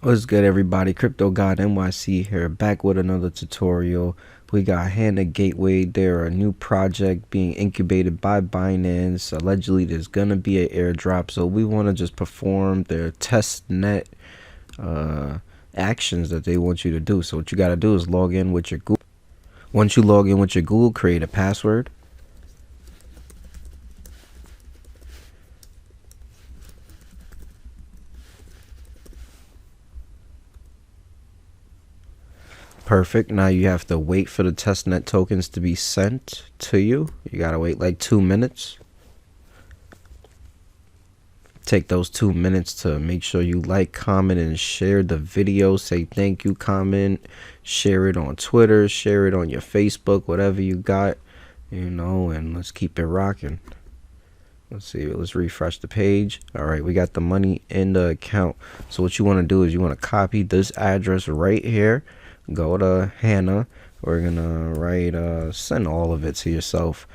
What's good, everybody? Crypto God NYC here, back with another tutorial. We got HANA Gateway. They're a new project being incubated by Binance. Allegedly there's gonna be an airdrop, so we want to just perform their testnet actions that they want you to do. So what you got to do is log in with your Google. Once you log in with your Google, create a password. Perfect. Now you have to wait for the testnet tokens to be sent to you. You gotta wait like 2 minutes. Take those 2 minutes to make sure you like, comment, and share the video. Say thank you, comment, share it on Twitter, share it on your Facebook, whatever you got, and let's keep it rocking. Let's see, let's refresh the page. All right, we got the money in the account. So what you want to do is you want to copy this address right here. Go to HANA. We're gonna write send all of it to yourself,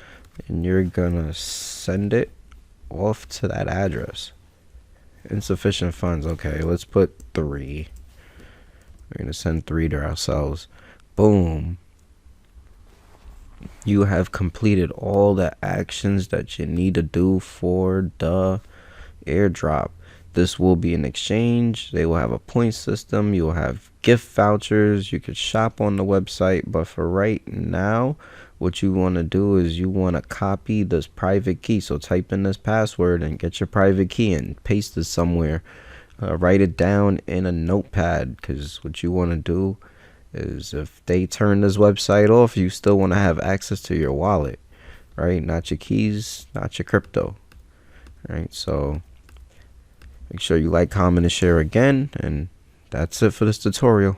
and you're gonna send it off to that address. Insufficient funds. Okay, let's put 3. We're gonna send 3 to ourselves. Boom. You have completed all the actions that you need to do for the airdrop. This will be an exchange. They will have a point system. You'll have gift vouchers. You could shop on the website. But for right now, what you want to do is you want to copy this private key. So type in this password and get your private key and paste it somewhere. Write it down in a notepad, because what you want to do is if they turn this website off, you still want to have access to your wallet, right? Not your keys, not your crypto, right? So make sure you like, comment, and share again, and that's it for this tutorial.